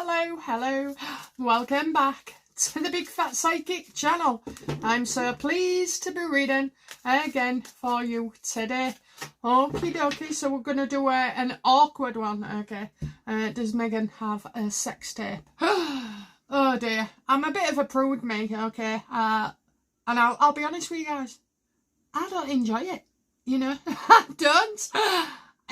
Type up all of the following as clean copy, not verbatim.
hello. Welcome back to the Big Fat Psychic channel. I'm so pleased to be reading again for you today. Okie dokie, so we're going to do an awkward one, okay. Does Megan have a sex tape? Oh dear, I'm a bit of a prude, me, okay. And I'll be honest with you guys, I don't enjoy it, you know. I don't.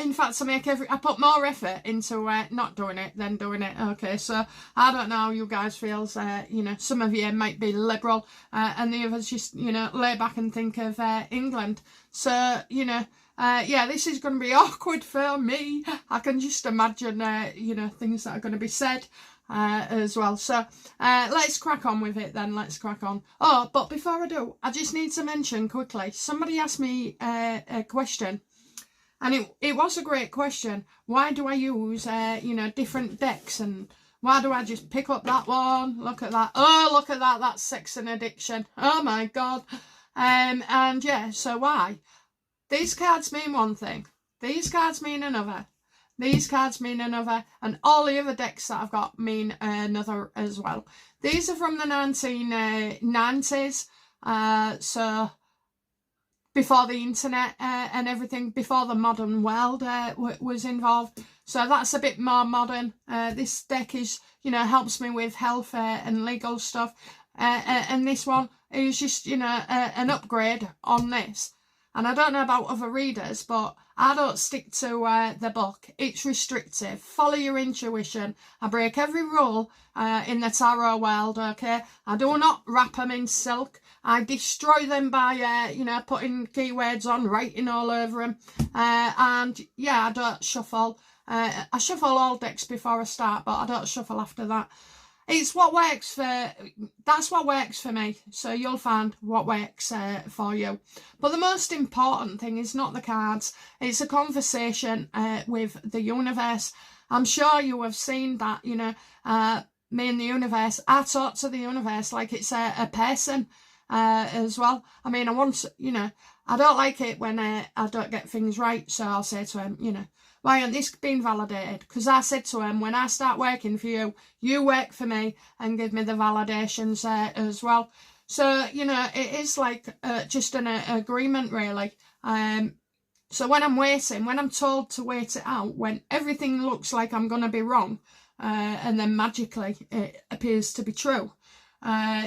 In fact, I put more effort into not doing it than doing it. Okay, so I don't know how you guys feel. You know, some of you might be liberal, and the others just, you know, lay back and think of England. So, you know, yeah, this is going to be awkward for me. I can just imagine, you know, things that are going to be said as well. So let's crack on with it then. Let's crack on. Oh, but before I do, I just need to mention quickly, somebody asked me a question. And it was a great question. Why do I use, you know, different decks? And why do I just pick up that one? Look at that. Oh, look at that. That's sex and addiction. Oh, my God. And, yeah, so why? These cards mean one thing. These cards mean another. These cards mean another. And all the other decks that I've got mean another as well. These are from the 1990s. So before the internet and everything, before the modern world was involved. So that's a bit more modern. This deck is, you know, helps me with health and legal stuff. And this one is just, you know, an upgrade on this. And I don't know about other readers, but I don't stick to the book. It's restrictive. Follow your intuition. I break every rule in the tarot world, okay? I do not wrap them in silk. I destroy them by, you know, putting keywords on, writing all over them. And, yeah, I don't shuffle. I shuffle all decks before I start, but I don't shuffle after that. It's what works that's what works for me. So you'll find what works for you. But the most important thing is not the cards. It's a conversation with the universe. I'm sure you have seen that, you know, me and the universe. I talk to the universe like it's a person as well. I mean, you know, I don't like it when I don't get things right. So I'll say to him, you know, why hasn't this been validated? Because I said to him, when I start working for you, you work for me and give me the validations as well. So, you know, it is like just an agreement, really. So when I'm waiting, when I'm told to wait it out, when everything looks like I'm going to be wrong, and then magically it appears to be true,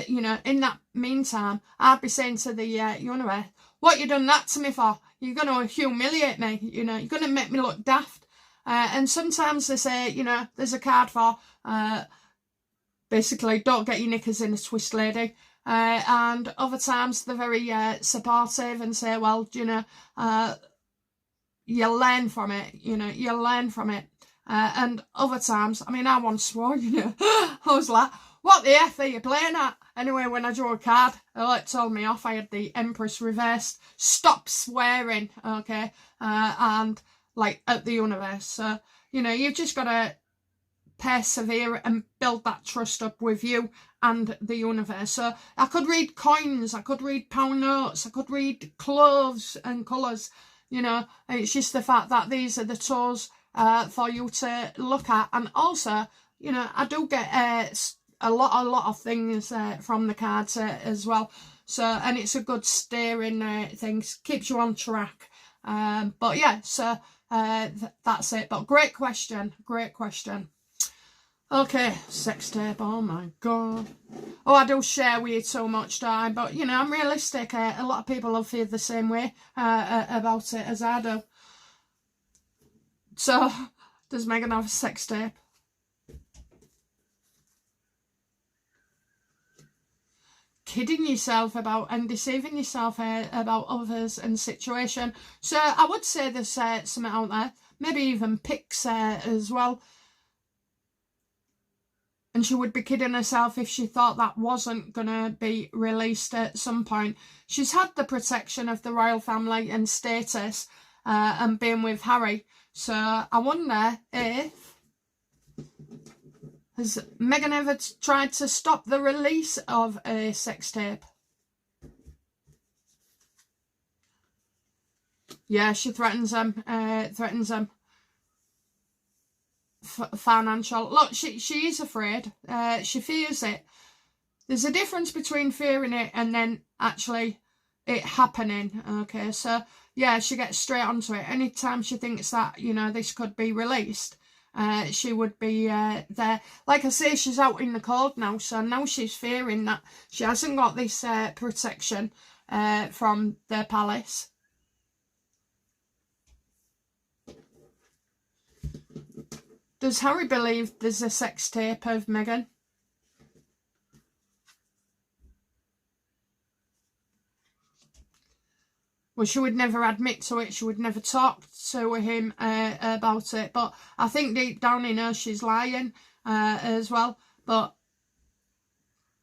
you know, in that meantime, I'd be saying to the universe, what you done that to me for? You're going to humiliate me, you know, you're going to make me look daft. And sometimes they say, you know, there's a card for, basically, don't get your knickers in a twist, lady. And other times they're very supportive and say, well, you know, you'll learn from it, you know, you'll learn from it. And other times, I mean, I once swore, you know, I was like, what the F are you playing at? Anyway, when I drew a card, it told me off. I had the Empress reversed. Stop swearing, okay? And, like, at the universe. So, you know, you've just got to persevere and build that trust up with you and the universe. So I could read coins, I could read pound notes, I could read clothes and colours. You know, it's just the fact that these are the tools for you to look at. And also, you know, I do get a lot of things from the cards as well. So, and it's a good steering thing, keeps you on track. But yeah, so that's it. But great question. Okay, sex tape, oh my God. Oh, I do share with you so much, don't I? But, you know, I'm realistic. A lot of people will feel the same way about it as I do. So, does Megan have a sex tape? Kidding yourself about and deceiving yourself about others and situation. So I would say there's something out there, maybe even pics as well. And she would be kidding herself if she thought that wasn't going to be released at some point. She's had the protection of the royal family and status and being with Harry. So I wonder if... Has Meghan ever tried to stop the release of a sex tape? Yeah, she threatens them. financial. Look, she is afraid. She fears it. There's a difference between fearing it and then actually it happening. Okay, so yeah, she gets straight onto it. Anytime she thinks that, you know, this could be released, she would be there. Like I say, she's out in the cold now, so now she's fearing that she hasn't got this protection from the palace. Does Harry believe there's a sex tape of Meghan? Well, she would never admit to it. She would never talk to him about it. But I think deep down in her, she's lying as well. But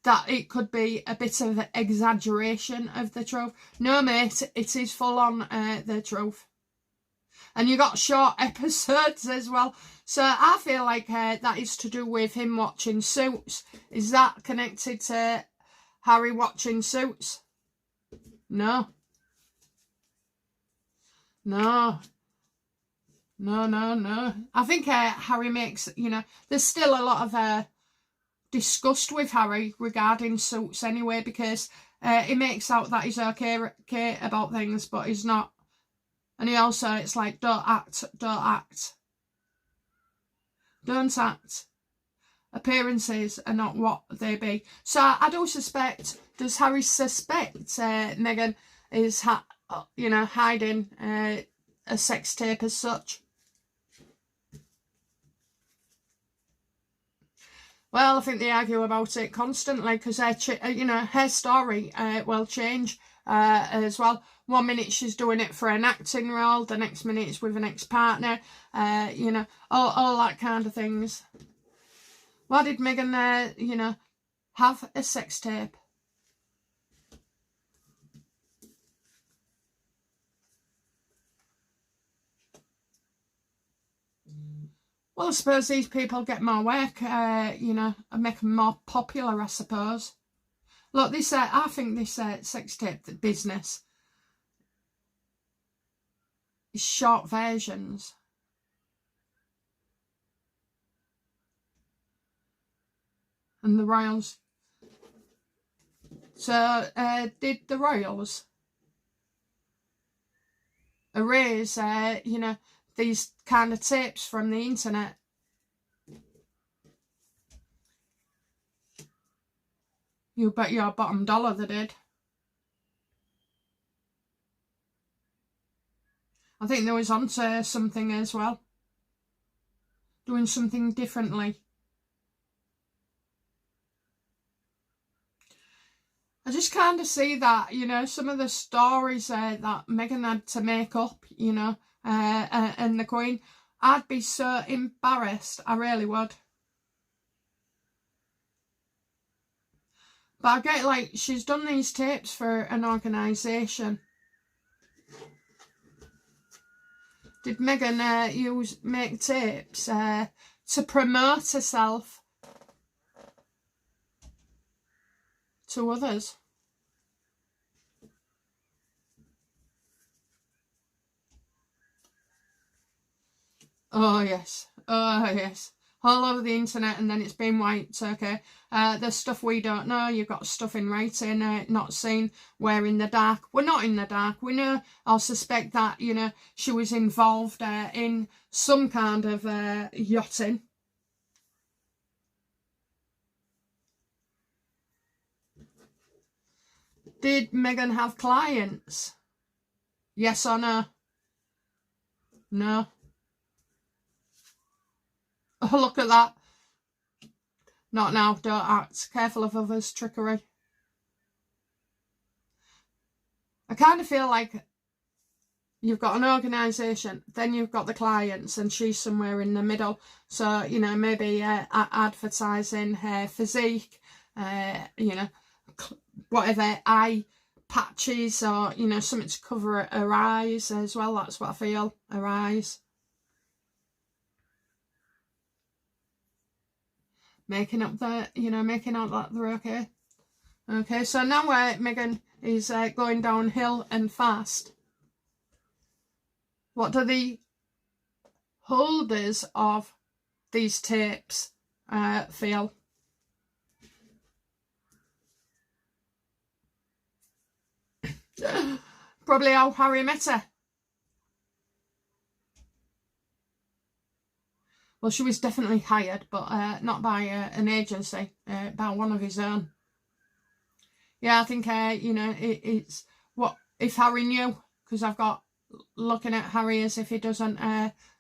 that it could be a bit of an exaggeration of the truth. No, mate, it is full on the truth. And you got short episodes as well. So I feel like that is to do with him watching Suits. Is that connected to Harry watching Suits? No. No. I think Harry makes, you know, there's still a lot of disgust with Harry regarding Suits anyway, because he makes out that he's okay about things, but he's not. And he also, it's like, don't act. Don't act. Appearances are not what they be. So I do suspect, does Harry suspect Meghan is, you know, hiding a sex tape as such? Well, I think they argue about it constantly because you know, her story will change as well. 1 minute she's doing it for an acting role, the next minute it's with an ex-partner, you know, all that kind of things. Why did Meghan, you know, have a sex tape? Well, I suppose these people get more work, you know, and make them more popular, I suppose. Look, this, I think this sex tape business is short versions. And the royals. So, did the royals erase, you know, these kind of tapes from the internet? You bet your bottom dollar they did. I think they was onto something as well. Doing something differently. I just kind of see that, you know, some of the stories that Meghan had to make up, you know, and the Queen, I'd be so embarrassed. I really would. But I get, like, she's done these tapes for an organisation. Did Meghan make tapes to promote herself to others? Oh yes, all over the internet, and then it's been wiped. Okay, there's stuff we don't know. You've got stuff in writing, not seen. We're in the dark. We're not in the dark. We know or suspect that, you know, she was involved in some kind of yachting. Did Meghan have clients? Yes or no? No. Oh, look at that. Not now, don't act. Careful of others' trickery. I kind of feel like you've got an organisation, then you've got the clients, and she's somewhere in the middle. So, you know, maybe advertising her physique, you know, whatever, eye patches, or, you know, something to cover her eyes as well. That's what I feel, her eyes. Making up that, you know, making out that they're okay. Okay, so now Meghan is going downhill and fast. What do the holders of these tapes feel. Probably how Harry met her. Well, she was definitely hired, but not by an agency, by one of his own. Yeah, I think, you know, it's what if Harry knew, because I've got looking at Harry as if he doesn't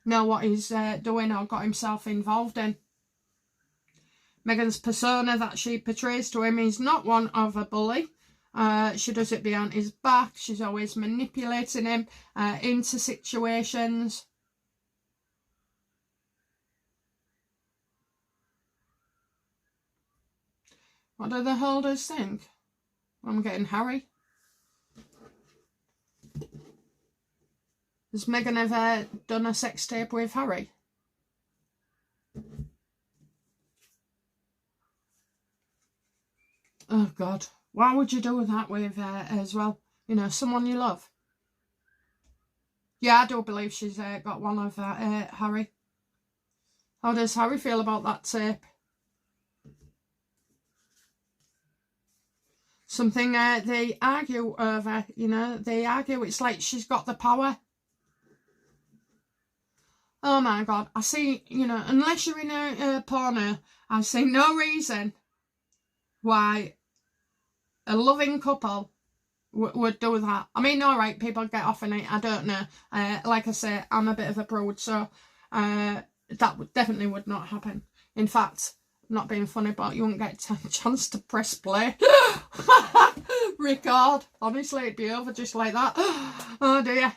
know what he's doing or got himself involved in. Meghan's persona that she portrays to him is not one of a bully. She does it behind his back. She's always manipulating him into situations. What do the holders think? I'm getting Harry. Has Meghan ever done a sex tape with Harry? Oh, God. Why would you do that with as well? You know, someone you love. Yeah, I do believe she's got one of Harry. How does Harry feel about that tape? Something they argue over, you know, they argue. It's like she's got the power. Oh my God, I see, you know, unless you're in a porno, I see no reason why a loving couple would do that. I mean, all right, people get off in it, I don't know. Like I say, I'm a bit of a prude, so that definitely would not happen. In fact, not being funny, but you wouldn't get a chance to press play. Record. Honestly, it'd be over just like that. Oh dear.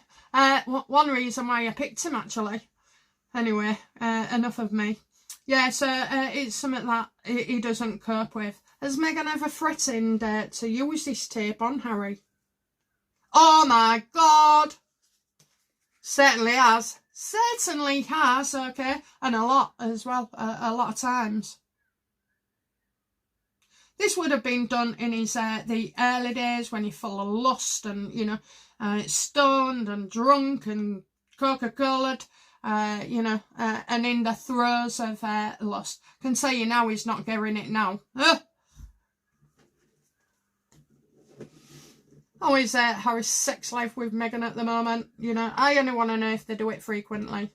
One reason why I picked him, actually. Anyway, enough of me. Yeah, so it's something that he doesn't cope with. Has Meghan ever threatened to use this tape on Harry? Oh my God! Certainly has. Certainly has, okay? And a lot as well, a lot of times. This would have been done in his the early days when he's full of lust and, you know, stoned and drunk and Coca-Cola'd. You know, and in the throes of lust. Can tell you now he's not getting it now. How is Harry's sex life with Meghan at the moment? You know, I only want to know if they do it frequently.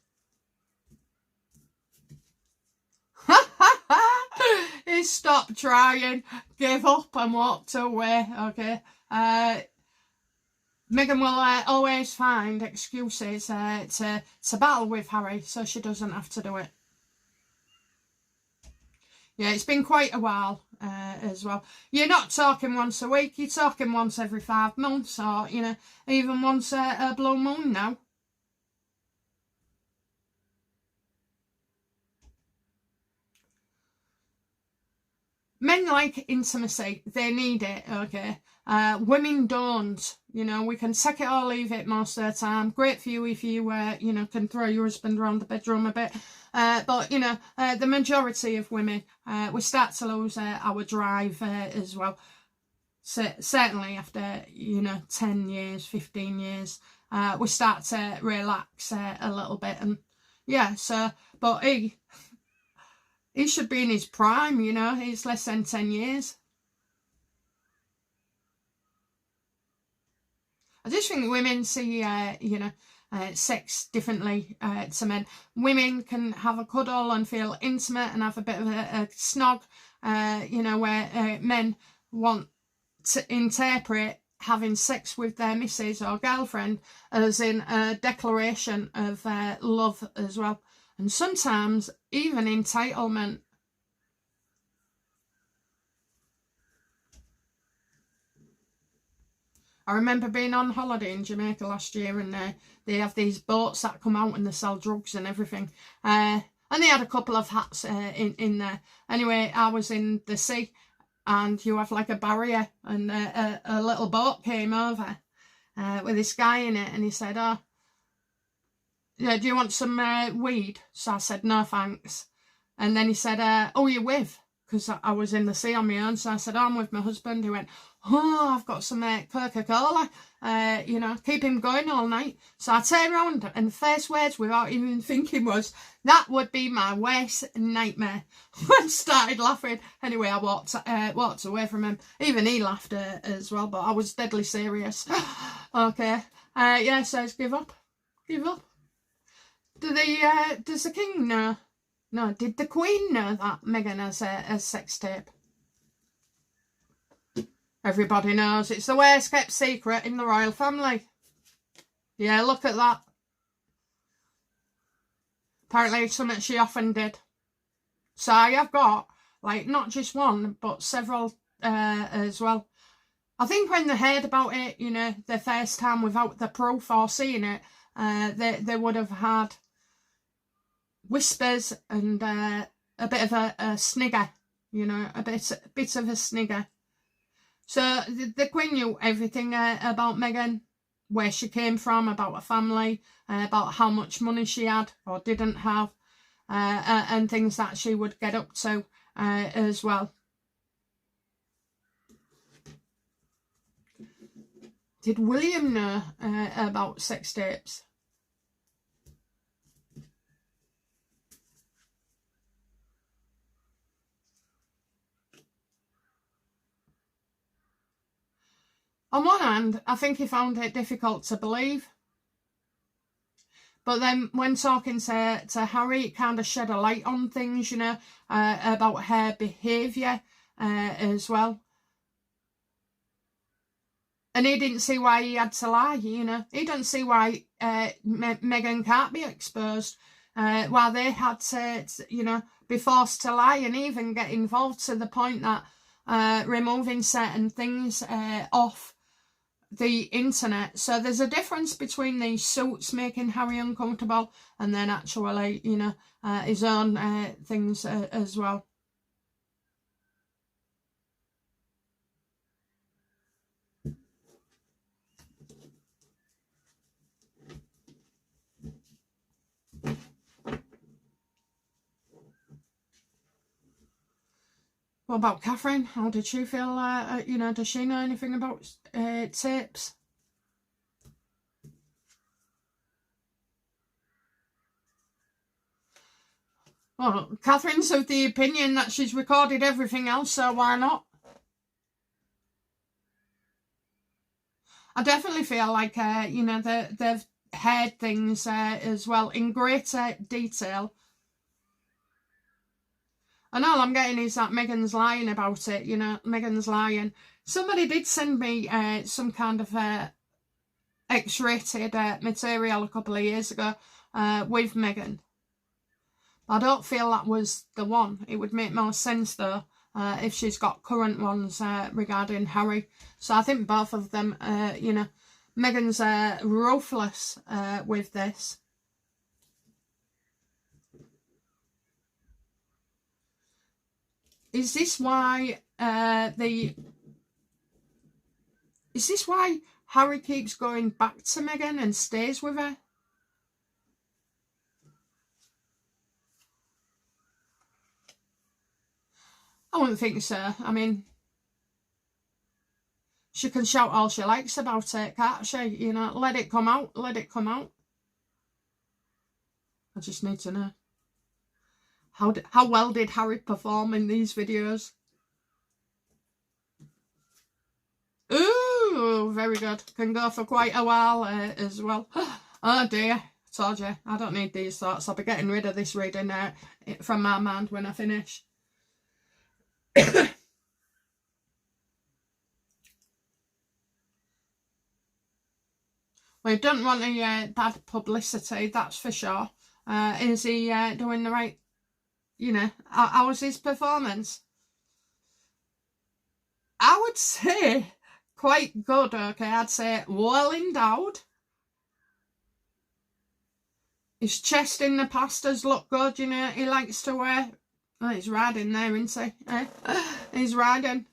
He stopped trying, gave up and walked away, okay? Meghan will always find excuses to battle with Harry, so she doesn't have to do it. Yeah, it's been quite a while as well. You're not talking once a week, you're talking once every 5 months, or, you know, even once a blue moon now. Men like intimacy, they need it, okay? Women don't, you know, we can take it or leave it most of the time. Great for you if you, you know, can throw your husband around the bedroom a bit. But, you know, the majority of women, we start to lose our drive as well. So, certainly after, you know, 10 years, 15 years, we start to relax a little bit. And, yeah, so, but he should be in his prime, you know. He's less than 10 years. I just think women see, you know, sex differently to men. Women can have a cuddle and feel intimate and have a bit of a snog, you know, where men want to interpret having sex with their missus or girlfriend as in a declaration of love as well. And sometimes even entitlement. I remember being on holiday in Jamaica last year, and they have these boats that come out and they sell drugs and everything. And they had a couple of hats in there. Anyway, I was in the sea, and you have like a barrier, and a little boat came over with this guy in it, and he said, "Oh, yeah, do you want some weed?" So I said, "No, thanks." And then he said, "Oh, you with?" because I was in the sea on my own. So I said, oh, I'm with my husband. He went, oh, I've got some Coca-Cola, you know, keep him going all night. So I turned around and the first words without even thinking was, that would be my worst nightmare. I started laughing. Anyway, I walked away from him. Even he laughed as well, but I was deadly serious. Okay. Yeah, says give up. Give up. Does the king know? No, did the Queen know that Meghan has a sex tape? Everybody knows. It's the worst kept secret in the royal family. Yeah, look at that. Apparently it's something she often did. So I have got, like, not just one, but several as well. I think when they heard about it, you know, the first time without the proof or seeing it, they would have had whispers and a bit of a snigger, you know, a bit of a snigger. So the Queen knew everything about Meghan, where she came from, about her family, about how much money she had or didn't have, and things that she would get up to as well. Did William know about sex tapes? On one hand, I think he found it difficult to believe. But then when talking to Harry, it kind of shed a light on things, you know, about her behaviour as well. And he didn't see why he had to lie, you know. He didn't see why Meghan can't be exposed. Why they had to, you know, be forced to lie and even get involved to the point that removing certain things off the internet. So there's a difference between these suits making Harry uncomfortable and then actually, you know, his own things as well. What about Catherine? How did she feel? You know, does she know anything about tapes? Well, Catherine's of the opinion that she's recorded everything else, so why not? I definitely feel like, you know, they've heard things as well in greater detail. And all I'm getting is that Meghan's lying about it, you know, Meghan's lying. Somebody did send me some kind of X-rated material a couple of years ago with Meghan. I don't feel that was the one. It would make more sense, though, if she's got current ones regarding Harry. So I think both of them, you know, Meghan's ruthless with this. Is this why Is this why Harry keeps going back to Meghan and stays with her? I wouldn't think so. I mean, she can shout all she likes about it, can't she? You know, let it come out, let it come out. I just need to know. How well did Harry perform in these videos? Ooh, very good. Can go for quite a while as well. Oh dear, told you. I don't need these thoughts. I'll be getting rid of this reading from my mind when I finish. We don't want any bad publicity, that's for sure. Is he doing the right, you know, how was his performance? I would say quite good, okay? I'd say well endowed. His chest in the past has looked good, you know. He likes to wear... Oh, he's riding there, isn't he? He's riding.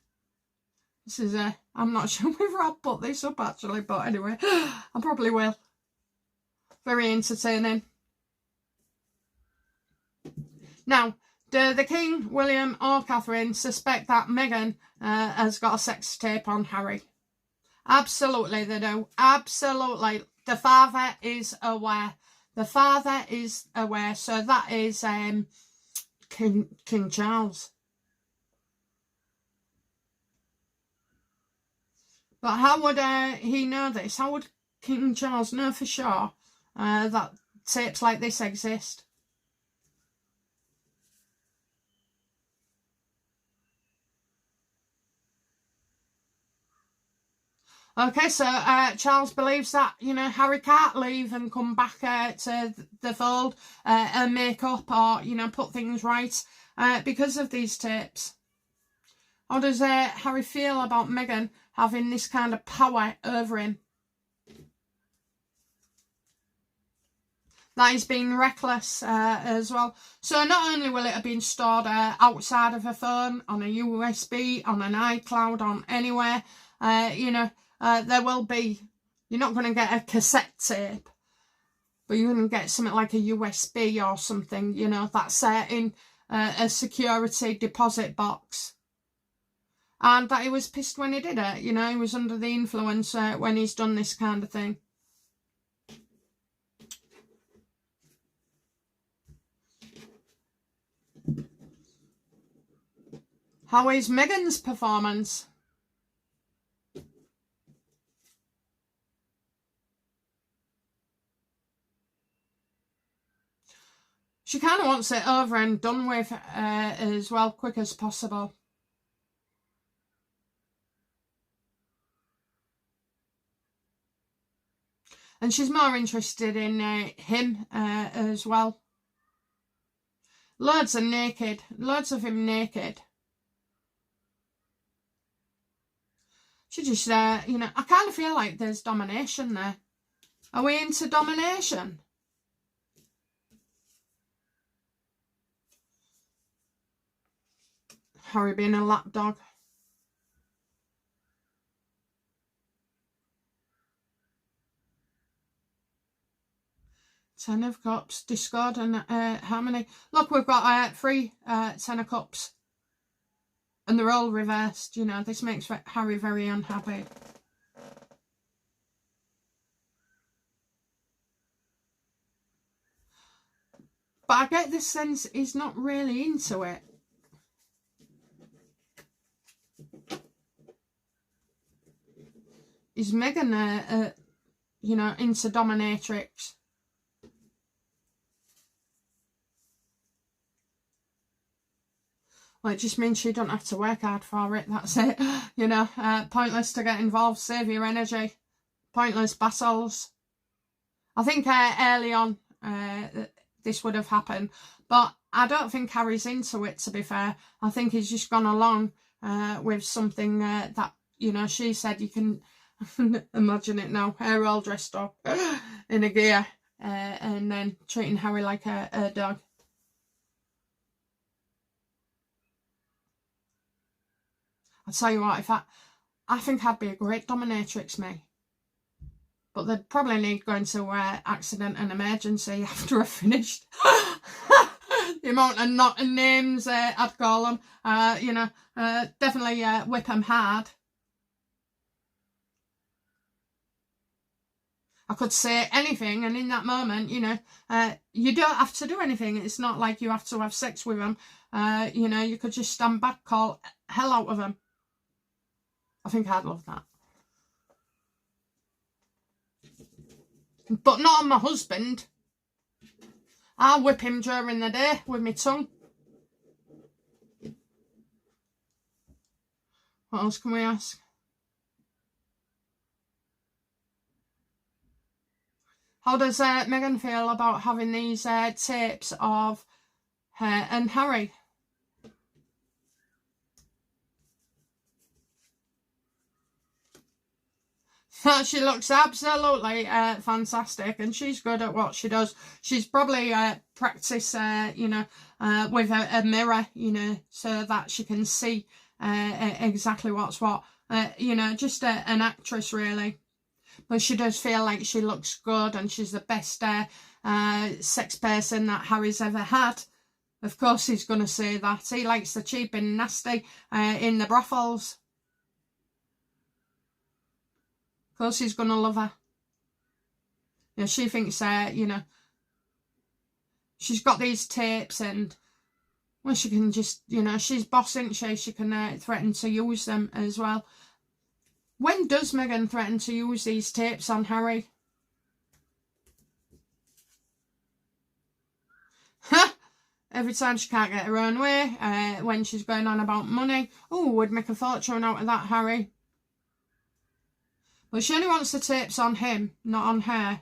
This is I'm not sure whether I'll put this up, actually, but anyway, I probably will. Very entertaining. Now, Do the King, William or Catherine suspect that Meghan has got a sex tape on Harry? Absolutely they do. Absolutely. The father is aware. The father is aware. So that is King Charles. But how would he know this? How would King Charles know for sure that tapes like this exist? Okay, so Charles believes that, you know, Harry can't leave and come back to the fold and make up or, you know, put things right because of these tapes. How does Harry feel about Meghan having this kind of power over him? That he's been reckless as well. So not only will it have been stored outside of a phone, on a USB, on an iCloud, on anywhere, you know, there will be, you're not going to get a cassette tape, but you're going to get something like a USB or something, you know, that's in a security deposit box. And that he was pissed when he did it, you know, he was under the influence when he's done this kind of thing. How is Meghan's performance? She kind of wants it over and done with as well, quick as possible. And she's more interested in him as well. Loads are naked. Loads of him naked. She just, you know, I kind of feel like there's domination there. Are we into domination? Harry being a lapdog. Ten of Cups, discord, and how many? Look, we've got 3 Ten of Cups. And they're all reversed, you know. This makes Harry very unhappy. But I get this sense he's not really into it. Is Meghan, you know, into dominatrix? Well, it just means she don't have to work hard for it. That's it. You know, pointless to get involved. Save your energy. Pointless battles. I think early on this would have happened. But I don't think Harry's into it, to be fair. I think he's just gone along with something that, you know, she said you can... Imagine it now. Hair all dressed up in a gear and then treating Harry like a dog. I'll tell you what, I think I'd be a great dominatrix, me. But they'd probably need going to accident and emergency after I finished. The amount of not names I'd call them. You know, definitely whip them hard. I could say anything, and in that moment, you know, you don't have to do anything. It's not like you have to have sex with them. You know, you could just stand back, call hell out of them. I think I'd love that. But not on my husband. I'll whip him during the day with my tongue. What else can we ask? How does Meghan feel about having these tapes of her and Harry? She looks absolutely fantastic, and she's good at what she does. She's probably practiced, you know, with a mirror, you know, so that she can see exactly what's what. You know, just an actress, really. But she does feel like she looks good, and she's the best sex person that Harry's ever had. Of course he's going to say that. He likes the cheap and nasty in the brothels. Of course he's going to love her. You know, she thinks, you know, she's got these tapes and, well, she can just, you know, she's boss, isn't she? She can threaten to use them as well. When does Meghan threaten to use these tapes on Harry? Every time she can't get her own way, when she's going on about money. Oh, would make a fortune out of that, Harry. But she only wants the tapes on him, not on her.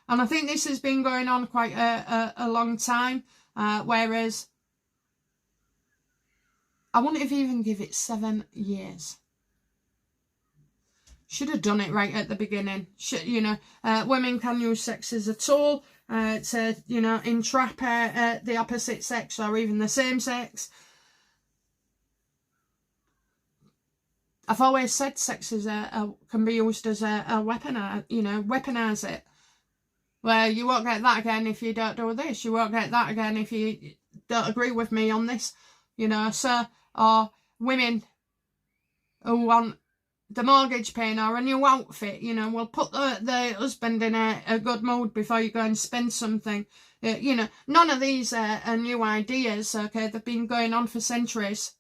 And I think this has been going on quite a long time, whereas I wouldn't have even give it 7 years. Should have done it right at the beginning. You know, women can use sex as a tool to, you know, entrap the opposite sex or even the same sex. I've always said sex is can be used as a weapon, you know, weaponize it. Where you won't get that again if you don't do this. You won't get that again if you don't agree with me on this. You know, so, or women who want the mortgage paying or a new outfit, you know, will put the husband in a good mood before you go and spend something. You know, none of these are new ideas, okay? They've been going on for centuries.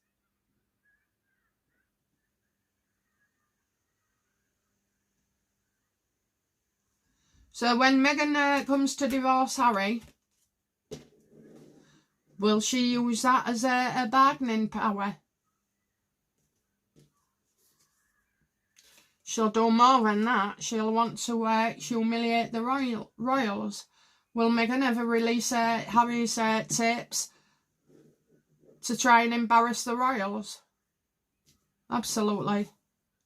So when Meghan comes to divorce Harry, will she use that as a bargaining power? She'll do more than that. She'll want to humiliate the royals. Will Meghan ever release Harry's tapes to try and embarrass the royals? Absolutely.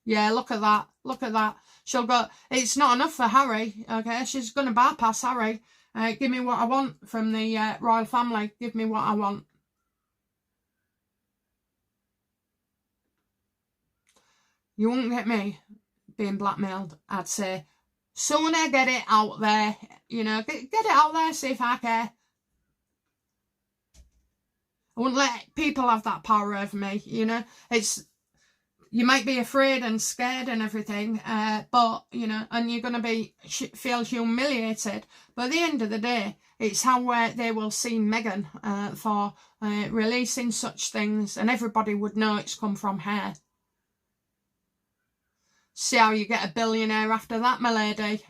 Yeah, look at that. Look at that. She'll go, it's not enough for Harry, okay? She's going to bypass Harry. Give me what I want from the royal family. Give me what I want. You won't get me being blackmailed, I'd say. Sooner get it out there, you know, get it out there, see if I care. I wouldn't let people have that power over me, you know. You might be afraid and scared and everything, but, you know, and you're going to feel humiliated. But at the end of the day, it's how they will see Meghan for releasing such things, and everybody would know it's come from her. See how you get a billionaire after that, my lady.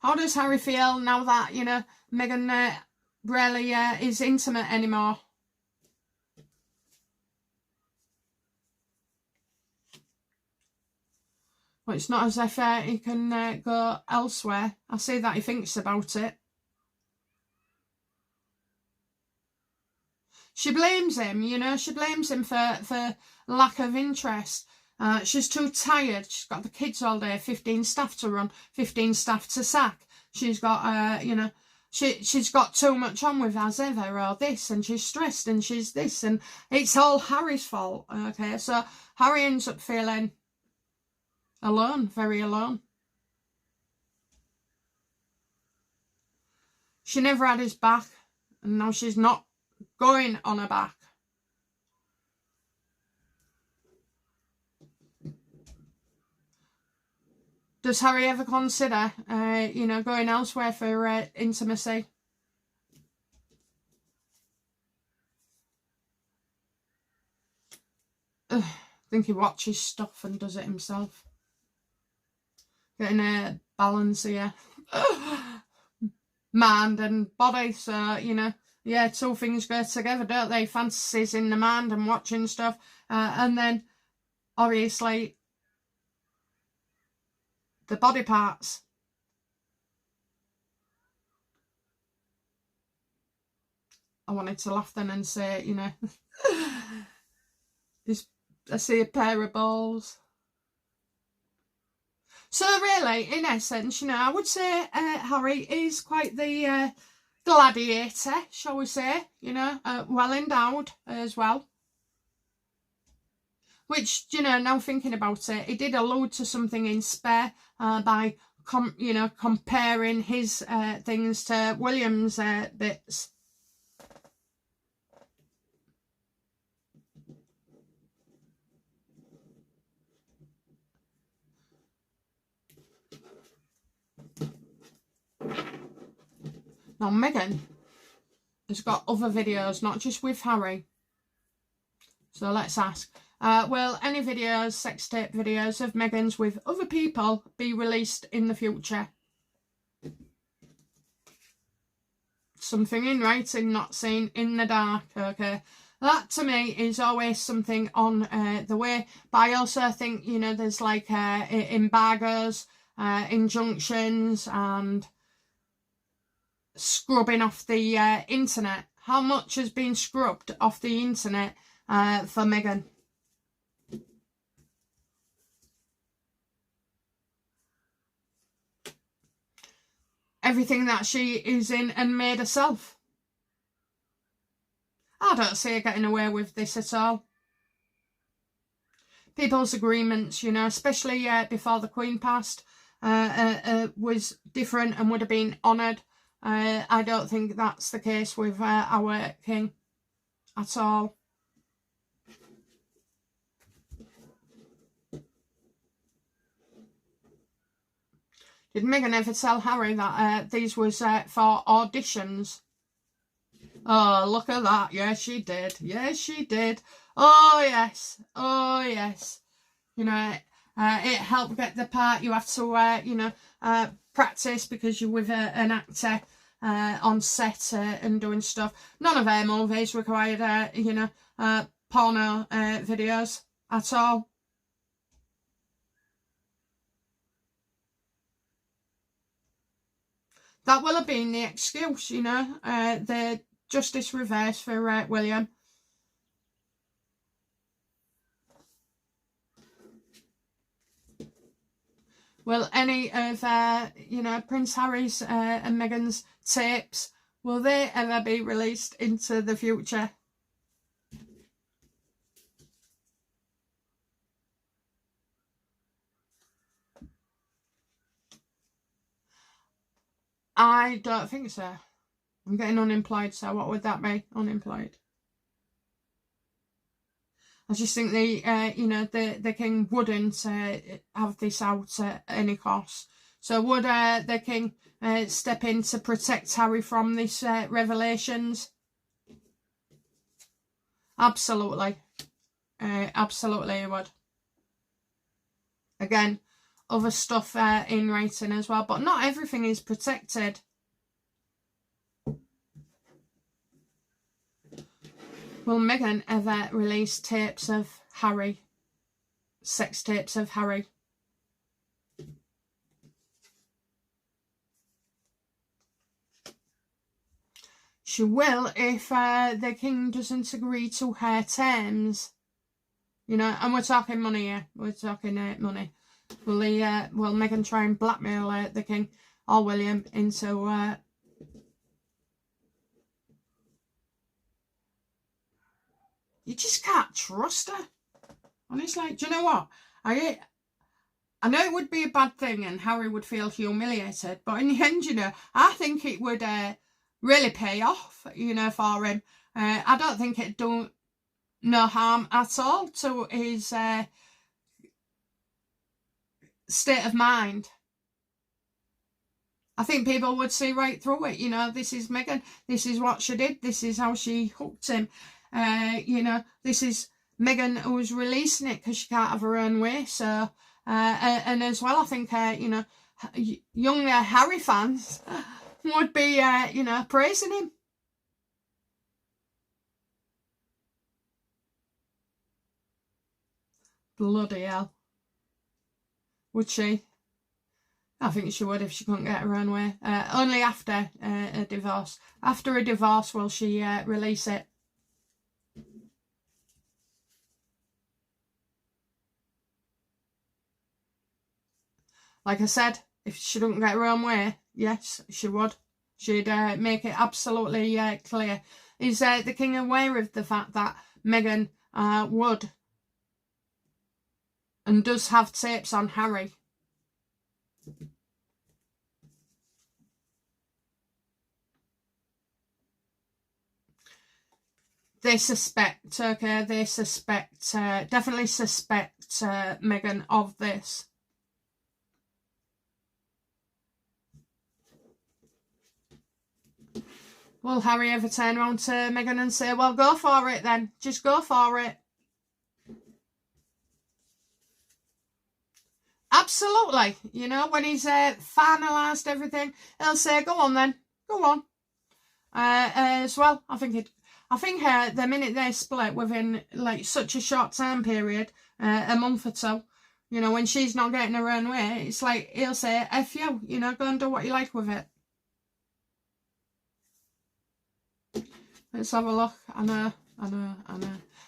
How does Harry feel now that, you know, Meghan rarely is intimate anymore? Well, it's not as if he can go elsewhere. I see that he thinks about it. She blames him, you know, she blames him for lack of interest. She's too tired. She's got the kids all day, 15 staff to run, 15 staff to sack. She's got, you know, she's got too much on with as ever, or this, and she's stressed, and she's this, and it's all Harry's fault, okay? So Harry ends up feeling alone, very alone. She never had his back, and now she's not going on her back. Does Harry ever consider, you know, going elsewhere for intimacy? I think he watches stuff and does it himself. Getting a balance here. Mind and body, so, you know, yeah, two things go together, don't they? Fantasies in the mind and watching stuff. And then, obviously, the body parts. I wanted to laugh then and say, you know, I see a pair of balls. So really, in essence, you know, I would say Harry is quite the gladiator, shall we say, you know, well endowed as well. which, you know, now thinking about it, he did allude to something in Spare by, comparing his things to William's bits. Now, Meghan has got other videos, not just with Harry. So let's ask, will any videos, sex tape videos of Meghan's with other people be released in the future? Something in writing, not seen in the dark, okay? That to me is always something on the way. But I also think, you know, there's like embargoes, injunctions and scrubbing off the internet. How much has been scrubbed off the internet for Meghan? Everything that she is in and made herself. I don't see her getting away with this at all. People's agreements, you know, especially before the Queen passed, was different and would have been honoured. I don't think that's the case with our King at all. Did Meghan ever tell Harry that these was for auditions? Oh, look at that. Yes, she did. Yes, she did. Oh, yes. Oh, yes. You know, it helped get the part. You have to, practice because you're with an actor on set and doing stuff. None of their movies required, porno videos at all. That will have been the excuse, you know, the justice reverse for William. Will any of, Prince Harry's and Meghan's tapes, will they ever be released into the future? I don't think so. I'm getting unemployed, so what would that be? Unemployed. I just think the King wouldn't have this out at any cost. So would the King step in to protect Harry from this revelations? Absolutely. Absolutely he would. Again, other stuff in writing as well, but not everything is protected. Will Meghan ever release tapes of Harry? Sex tapes of Harry? She will if the King doesn't agree to her terms. You know, and we're talking money here. We're talking money. Will Meghan try and blackmail the King or William into... You just can't trust her. Honestly, do you know what? I know it would be a bad thing and Harry would feel humiliated, but in the end, you know, I think it would really pay off, you know, for him. I don't think it'd do no harm at all to his state of mind. I think people would see right through it. You know, this is Meghan. This is what she did. This is how she hooked him. This is Meghan who's releasing it because she can't have her own way. So, and as well, I think, young Harry fans would be, praising him. Bloody hell. Would she? I think she would if she couldn't get her own way. Only after a divorce. After a divorce will she release it. Like I said, if she don't get her own way, yes, she would. She'd make it absolutely clear. Is the King aware of the fact that Meghan would and does have tapes on Harry. They suspect, okay, they suspect, definitely suspect Meghan of this. Will Harry ever turn around to Meghan and say, well, go for it then, just go for it? Absolutely. You know, when he's finalised everything, he'll say, go on then, go on. As well, I think the minute they split within like such a short time period, a month or two, you know, when she's not getting her own way, it's like he'll say, F you, you know, go and do what you like with it. Let's have a look. I know.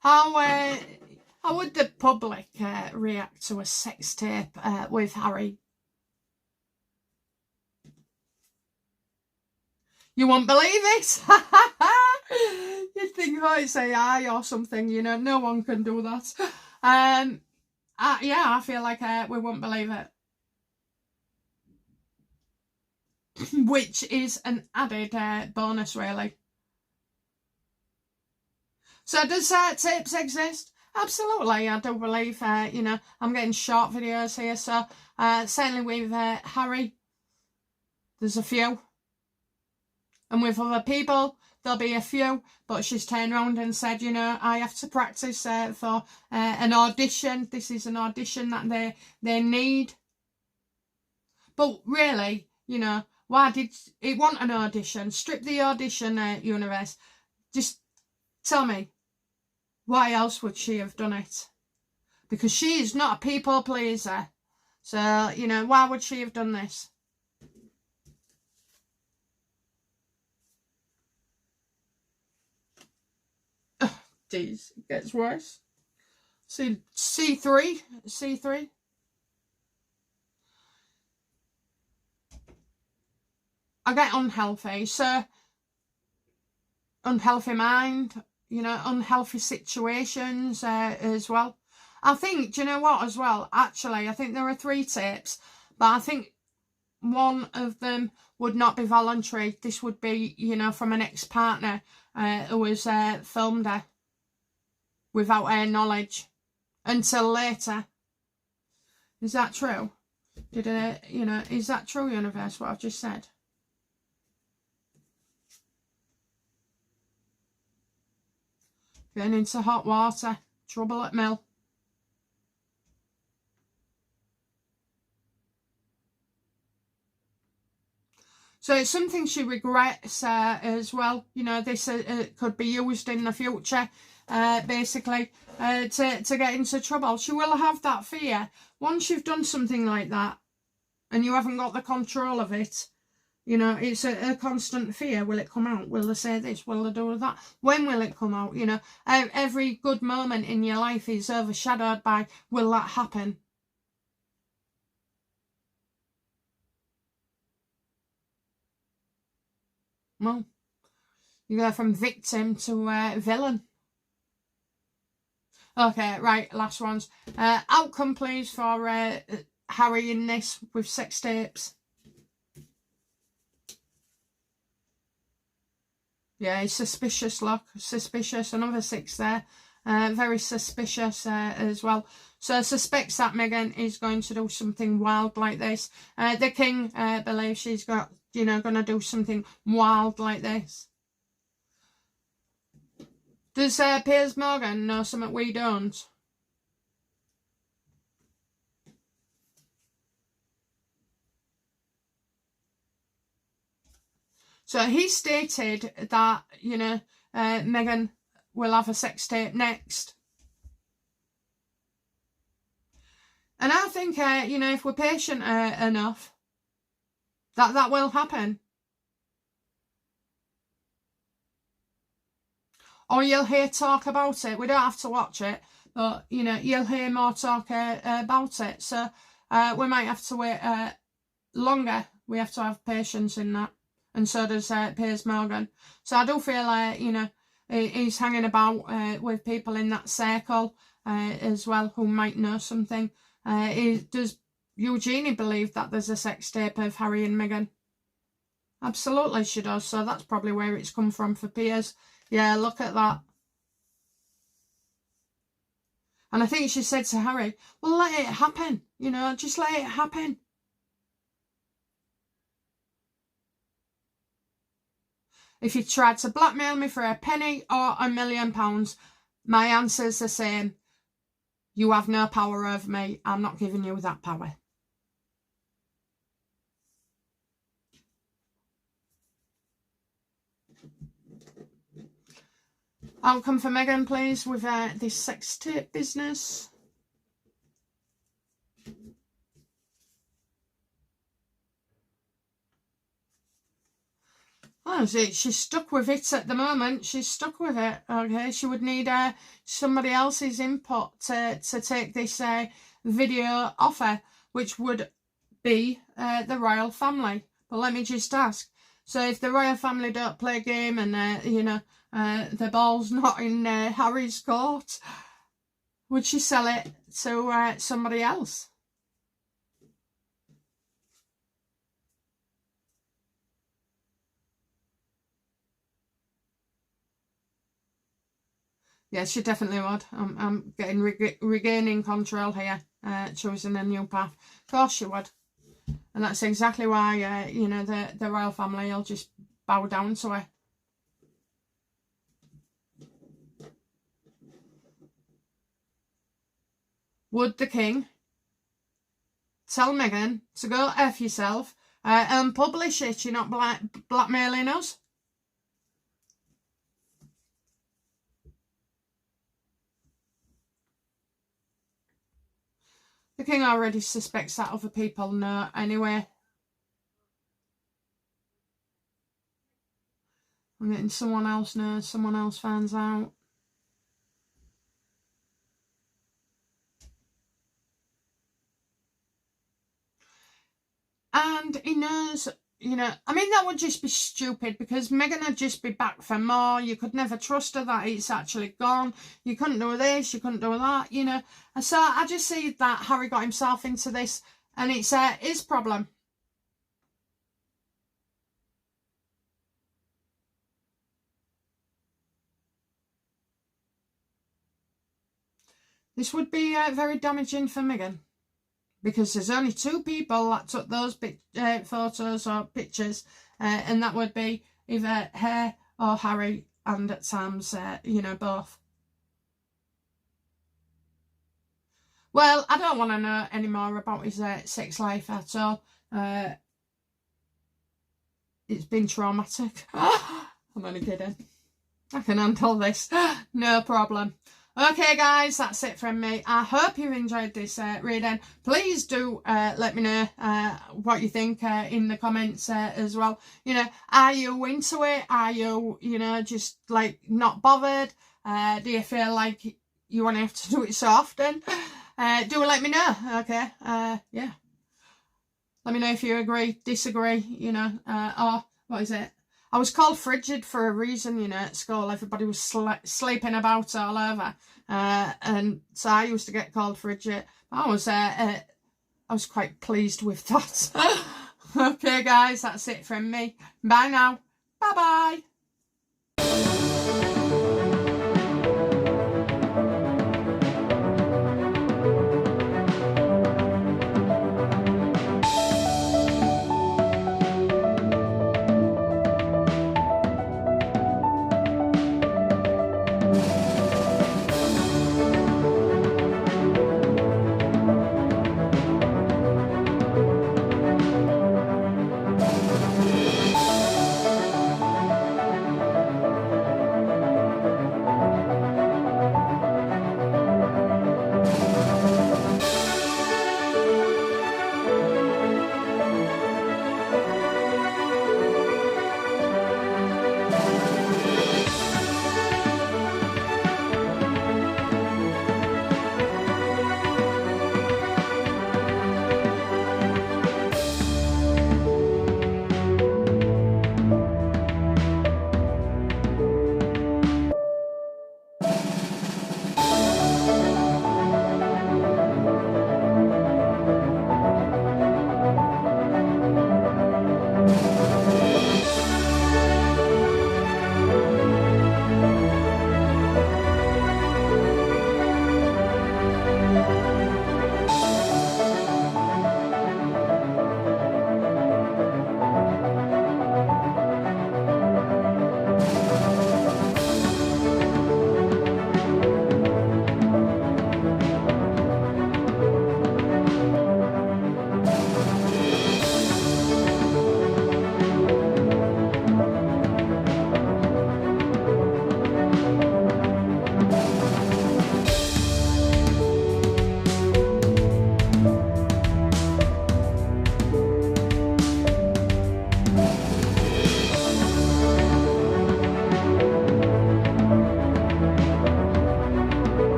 How would the public react to a sex tape with Harry? You won't believe it. You'd think it's AI or something, you know. No one can do that. Yeah, I feel like we won't believe it. Which is an added bonus, really. So does tapes exist? Absolutely, I do believe, you know, I'm getting short videos here. So certainly with Harry, there's a few. And with other people, there'll be a few. But she's turned around and said, you know, I have to practice for an audition. This is an audition that they need. But really, you know, why did it want an audition? Strip the audition universe. Just tell me, why else would she have done it? Because she is not a people pleaser. So, you know, why would she have done this? Geez, it gets worse. See, C3. I get unhealthy, so unhealthy mind, you know, unhealthy situations as well. I think, do you know what as well? Actually, I think there are 3 tapes, but I think one of them would not be voluntary. This would be, you know, from an ex-partner who was filmed her without her knowledge until later. Is that true? You know, is that true, universe, what I've just said? Getting into hot water. Trouble at mill. So it's something she regrets as well. You know, this could be used in the future, basically, to get into trouble. She will have that fear. Once you've done something like that and you haven't got the control of it, you know, it's a constant fear. Will it come out? Will they say this? Will they do that? When will it come out? You know, every good moment in your life is overshadowed by, will that happen? Well, you go from victim to villain. Okay, right, last ones. Outcome, please, for Harry in this with sex tapes. Yeah, he's suspicious, look. Suspicious. Another 6 there. Very suspicious as well. So suspects that Meghan is going to do something wild like this. The king believes she's got, you know, going to do something wild like this. Does Piers Morgan know something we don't? So he stated that, you know, Meghan will have a sex tape next. And I think, you know, if we're patient enough, that will happen. Or you'll hear talk about it. We don't have to watch it, but, you know, you'll hear more talk about it. So we might have to wait longer. We have to have patience in that. And so does Piers Morgan. So I do feel, you know, he's hanging about with people in that circle. as well who might know something. Does Eugenie believe that there's a sex tape of Harry and Meghan? Absolutely she does, so that's probably where it's come from for Piers. Yeah, look at that. And I think she said to Harry, well, let it happen, you know, just let it happen. If you tried to blackmail me for a penny or £1 million, my answer's the same. You have no power over me. I'm not giving you that power. Outcome for Meghan, please, with this sex tape business. Oh, she's stuck with it at the moment. She's stuck with it. Okay, she would need somebody else's input to take this video off her, which would be the royal family. But let me just ask. So if the royal family don't play a game and, you know, the ball's not in Harry's court, would she sell it to somebody else? Yeah, she definitely would. I'm getting regaining control here, choosing a new path. Of course she would. And that's exactly why, you know, the royal family will just bow down to her. Would the king tell Meghan to go F yourself and publish it? You're not blackmailing us? The king already suspects that other people know anyway. I'm getting someone else knows, someone else finds out. And he knows, you know, I mean, that would just be stupid because Meghan would just be back for more. You could never trust her that it's actually gone. You couldn't do this, you couldn't do that, you know. And so I just see that Harry got himself into this and it's his problem. This would be very damaging for Meghan. Because there's only 2 people that took those photos or pictures, and that would be either her or Harry, and at times, you know, both. Well, I don't want to know any more about his sex life at all. It's been traumatic. I'm only kidding. I can handle this. No problem. Okay, guys, that's it from me. I hope you enjoyed this reading. Please do let me know what you think in the comments as well. You know, are you into it? Are you, you know, just like not bothered? Do you feel like you want to have to do it so often? Do let me know, okay? Yeah. Let me know if you agree, disagree, you know, or what is it? I was called frigid for a reason, you know, at school. Everybody was sleeping about all over. And so I used to get called frigid. I was quite pleased with that. Okay, guys, that's it from me. Bye now. Bye-bye.